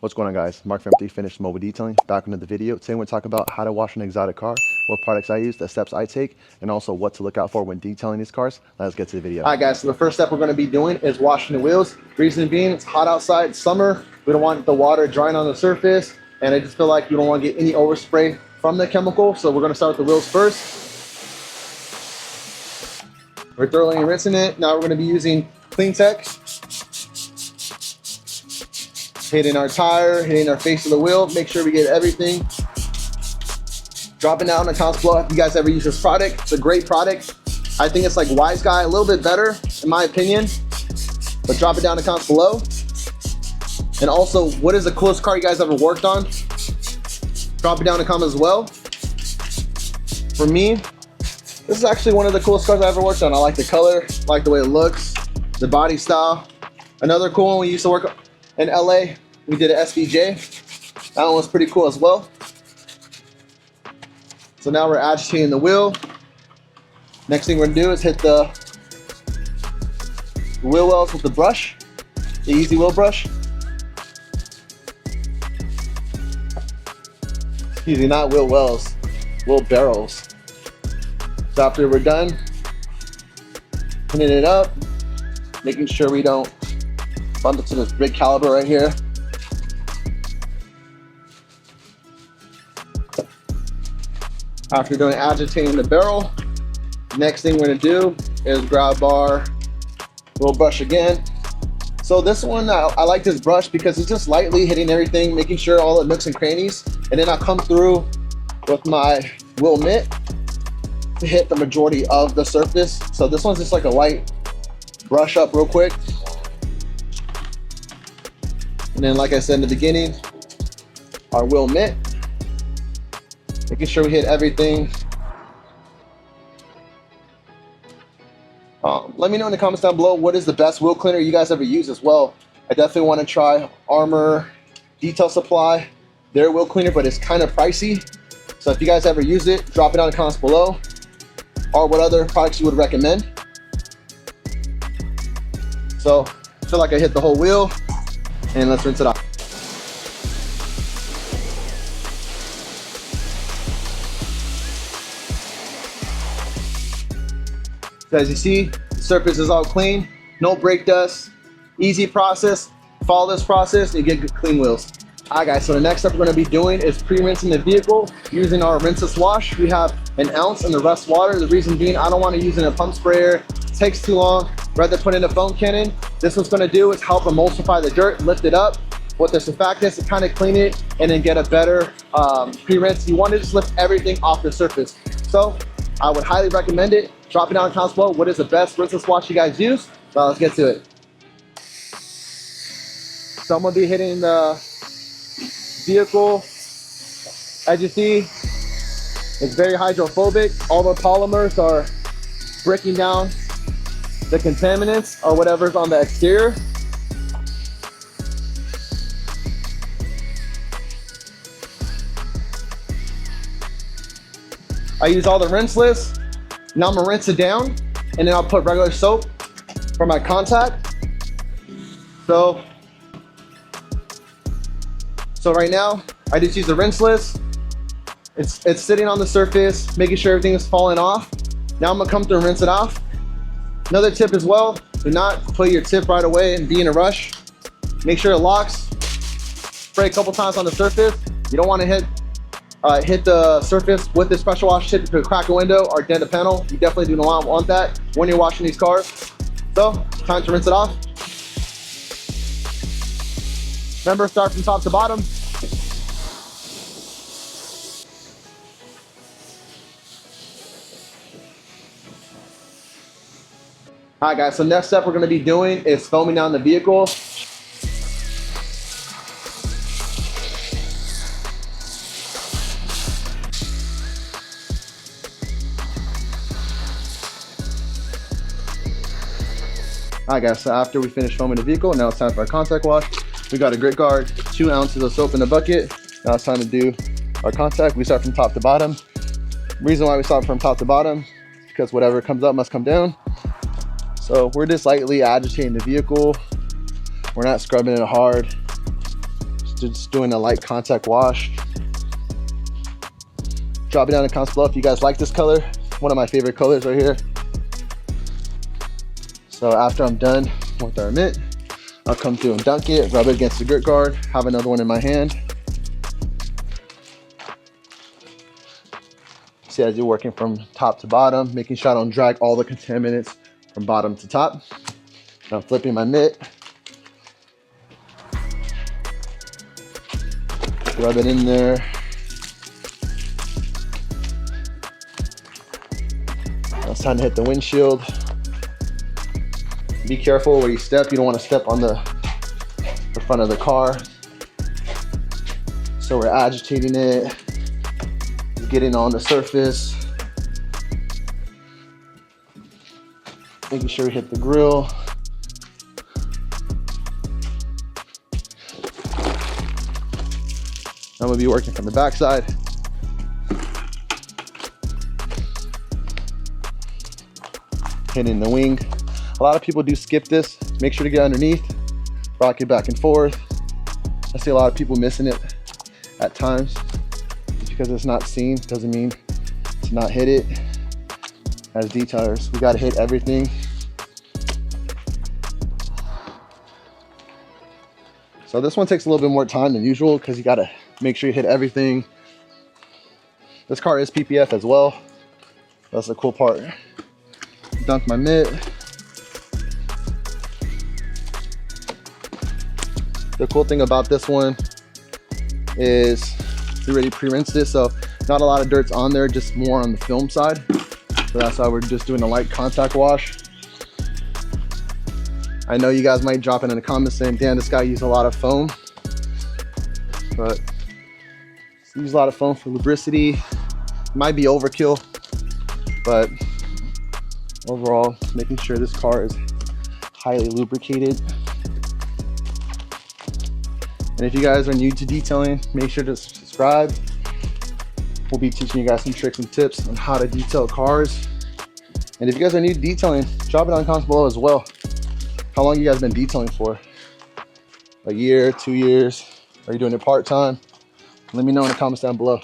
What's going on, guys? Mark from 3 Finished Mobile Detailing, back into the video. Today we're going to talk about how to wash an exotic car, what products I use, the steps I take, and also what to look out for when detailing these cars. Let's get to the video. All right, guys, so the first step we're going to be doing is washing the wheels. Reason being, it's hot outside, it's summer. We don't want the water drying on the surface, and I just feel like you don't want to get any overspray from the chemical. So we're going to start with the wheels first. We're thoroughly rinsing it. Now we're going to be using Clean Tech. Hitting our tire, hitting our face of the wheel, make sure we get everything. Dropping down the accounts below. If you guys ever use this product, it's a great product. I think it's like Wise Guy, a little bit better in my opinion, but drop it down in the comments below. And also, what is the coolest car you guys ever worked on? Drop it down in the comments as well. For me, this is actually one of the coolest cars I ever worked on. I like the color, I like the way it looks, the body style. Another cool one, we used to work in LA, we did an SVJ. That one was pretty cool as well. So now we're agitating the wheel. Next thing we're gonna do is hit the wheel wells with the brush, the easy wheel brush. Excuse me, not wheel wells, wheel barrels. So after we're done cleaning it up, making sure we don't bump into this big caliber right here. After doing agitating the barrel, next thing we're gonna do is grab our little brush again. So this one, I like this brush because it's just lightly hitting everything, making sure all the nooks and crannies, and then I'll come through with my wheel mitt to hit the majority of the surface. So this one's just like a light brush up real quick. And then, like I said in the beginning, our wheel mitt, making sure we hit everything. Let me know in the comments down below what is the best wheel cleaner you guys ever use as well. I definitely want to try Armor Detail Supply, their wheel cleaner, but it's kind of pricey. So if you guys ever use it, drop it down in the comments below, or what other products you would recommend. So I feel like I hit the whole wheel, and let's rinse it off. So as you see, the surface is all clean, no brake dust, easy process. Follow this process and you get good clean wheels. Alright guys, so the next step we're going to be doing is pre-rinsing the vehicle using our rinseless wash. We have an ounce in the rust water. The reason being, I don't want to use it in a pump sprayer. It takes too long. Rather put in a foam cannon. This one's going to do is help emulsify the dirt, lift it up with the surfactants to kind of clean it and then get a better pre-rinse. You want to just lift everything off the surface. So I would highly recommend it. Drop it down in the comments below. What is the best rinseless wash you guys use? So let's get to it. So I'm going to be hitting the vehicle. As you see, it's very hydrophobic. All the polymers are breaking down the contaminants or whatever's on the exterior. I use all the rinseless. Now I'm gonna rinse it down, and then I'll put regular soap for my contact. So right now, I just use the rinseless. It's sitting on the surface, making sure everything is falling off. Now I'm gonna come through and rinse it off. Another tip as well, do not put your tip right away and be in a rush. Make sure it locks. Spray a couple times on the surface. You don't want to hit the surface with this pressure wash tip to crack a window or dent a panel. You definitely do not want that when you're washing these cars. So, time to rinse it off. Remember, start from top to bottom. Alright guys, so next step we're going to be doing is foaming down the vehicle. Alright guys, so after we finish foaming the vehicle, now it's time for our contact wash. We got a grit guard, 2 ounces of soap in the bucket. Now it's time to do our contact. We start from top to bottom. Reason why we start from top to bottom is because whatever comes up must come down. So we're just lightly agitating the vehicle. We're not scrubbing it hard. Just just doing a light contact wash. Drop it down in the comments below if you guys like this color. One of my favorite colors right here. So after I'm done with our mitt, I'll come through and dunk it, rub it against the grit guard, have another one in my hand. See, as you're working from top to bottom, making sure I don't drag all the contaminants from bottom to top. Now I'm flipping my mitt. Rub it in there. Now it's time to hit the windshield. Be careful where you step. You don't want to step on the front of the car. So we're agitating it, getting on the surface, making sure we hit the grill. I'm gonna be working from the backside. Hitting the wing. A lot of people do skip this. Make sure to get underneath, rock it back and forth. I see a lot of people missing it at times. Just because it's not seen doesn't mean to not hit it. As detailers, we gotta hit everything. So this one takes a little bit more time than usual because you gotta make sure you hit everything. This car is PPF as well. That's the cool part. Dunk my mitt. The cool thing about this one is we already pre-rinsed it, so not a lot of dirt's on there, just more on the film side. So that's why we're just doing a light contact wash. I know you guys might drop it in the comments saying, Dan, this guy used a lot of foam. But use a lot of foam for lubricity. Might be overkill, but overall, making sure this car is highly lubricated. And if you guys are new to detailing, make sure to subscribe. We'll be teaching you guys some tricks and tips on how to detail cars. And if you guys are new to detailing, drop it on the comments below as well. How long you guys been detailing for? A year, 2 years? Are you doing it part-time? Let me know in the comments down below.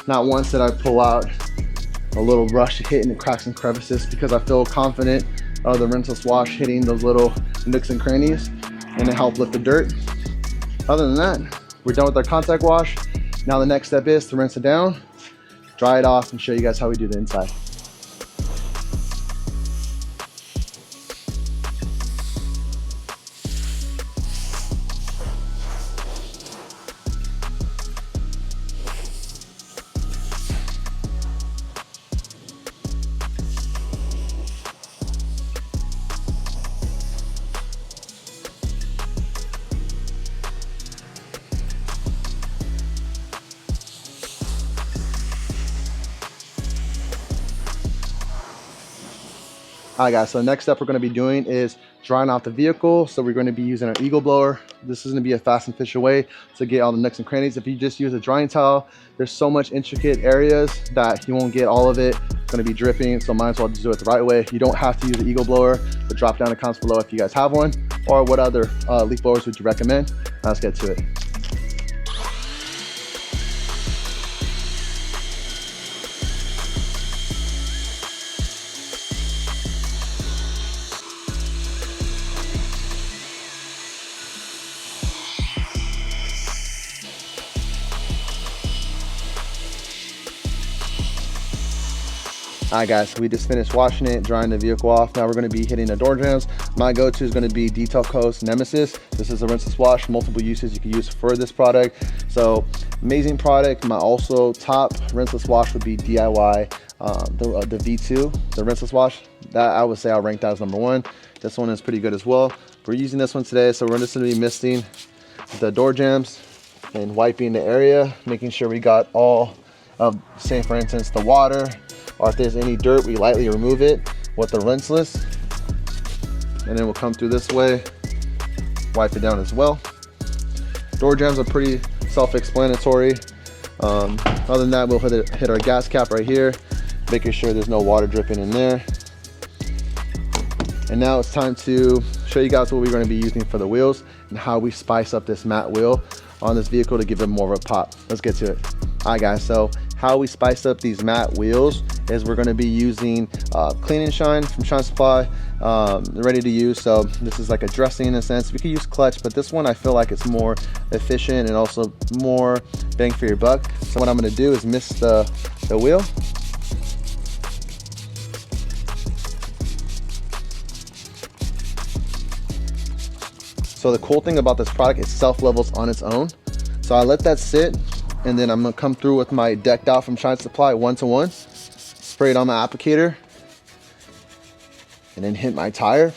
Not once did I pull out a little brush to hit in the cracks and crevices because I feel confident of the rinseless wash hitting those little nooks and crannies and it helped lift the dirt. Other than that, we're done with our contact wash. Now the next step is to rinse it down, dry it off, and show you guys how we do the inside. All right guys, so the next step we're going to be doing is drying off the vehicle. So we're going to be using our Eagle blower. This is going to be a fast and efficient way to get all the nooks and crannies. If you just use a drying towel, there's so much intricate areas that you won't get all of it. It's going to be dripping, so might as well just do it the right way. You don't have to use an Eagle blower, but drop down in the comments below if you guys have one, or what other leaf blowers would you recommend. Now let's get to it. All right guys, so we just finished washing it, drying the vehicle off. Now we're going to be hitting the door jambs. My go-to is going to be Detail Co's Nemesis. This is a rinseless wash, multiple uses you can use for this product. So amazing product. My also top rinseless wash would be DIY, the V2, the rinseless wash. That I would say I'll rank that as #1. This one is pretty good as well. We're using this one today, so we're just going to be misting the door jambs and wiping the area, making sure we got all of, say for instance, the water, or if there's any dirt, we lightly remove it with the rinseless. And then we'll come through this way, wipe it down as well. Door jambs are pretty self-explanatory. Other than that, we'll hit our gas cap right here, making sure there's no water dripping in there. And now it's time to show you guys what we're going to be using for the wheels and how we spice up this matte wheel on this vehicle to give it more of a pop. Let's get to it. All right guys, so how we spice up these matte wheels is we're going to be using Clean and Shine from Shine Supply, ready to use. So this is like a dressing in a sense. We could use clutch, but this one I feel like it's more efficient and also more bang for your buck. So what I'm going to do is mist the wheel. So the cool thing about this product, it self-levels on its own. So I let that sit, and then I'm gonna come through with my decked out from Shine Supply 1-to-1, spray it on my applicator, and then hit my tire.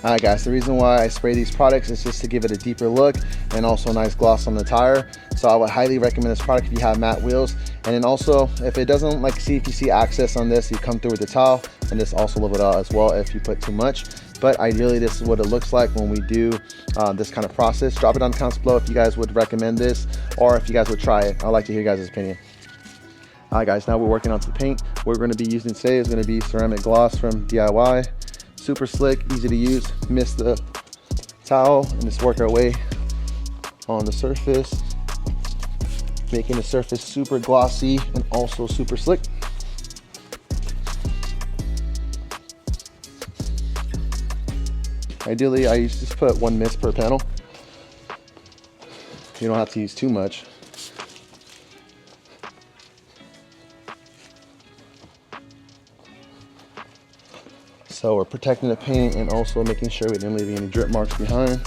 Alright guys, the reason why I spray these products is just to give it a deeper look and also a nice gloss on the tire. So I would highly recommend this product if you have matte wheels. And then also, if it doesn't, like, see if you see access on this, you come through with the towel, and this also level it out as well if you put too much. But ideally, this is what it looks like when we do this kind of process. Drop it on the comments below if you guys would recommend this, or if you guys would try it. I'd like to hear your guys' opinion. All right guys, now we're working on some paint. What we're gonna be using today is gonna be ceramic gloss from DIY. Super slick, easy to use. Mist the towel and just work our way on the surface, making the surface super glossy and also super slick. Ideally, I just put 1 mist per panel. You don't have to use too much. So we're protecting the paint and also making sure we didn't leave any drip marks behind.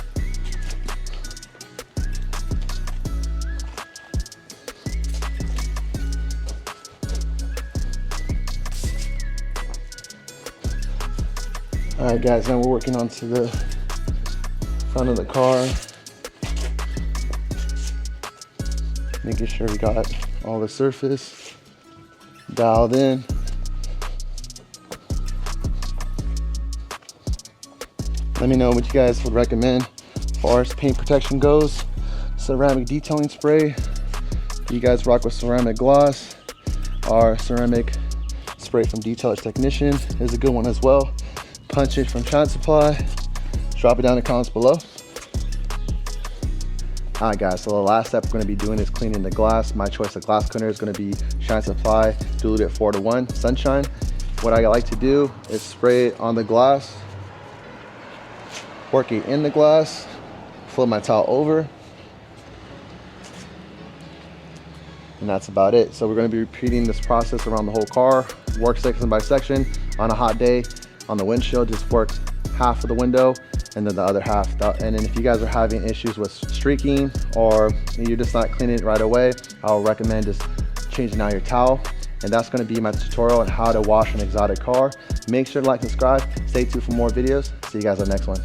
All right guys, now we're working onto the front of the car. Making sure we got all the surface dialed in. Let me know what you guys would recommend as far as paint protection goes. Ceramic detailing spray. You guys rock with ceramic gloss. Our ceramic spray from Detailer's Technician is a good one as well. Punch it from Shine Supply. Drop it down in the comments below. All right guys, so the last step we're going to be doing is cleaning the glass. My choice of glass cleaner is going to be Shine Supply diluted 4-to-1 Sunshine. What I like to do is spray it on the glass, work it in the glass, flip my towel over, and that's about it. So we're going to be repeating this process around the whole car. Work section by section. On a hot day, on the windshield, just work half of the window and then the other half. And then if you guys are having issues with streaking or you're just not cleaning it right away, I'll recommend just changing out your towel. And that's going to be my tutorial on how to wash an exotic car. Make sure to like and subscribe. Stay tuned for more videos. See you guys on the next one.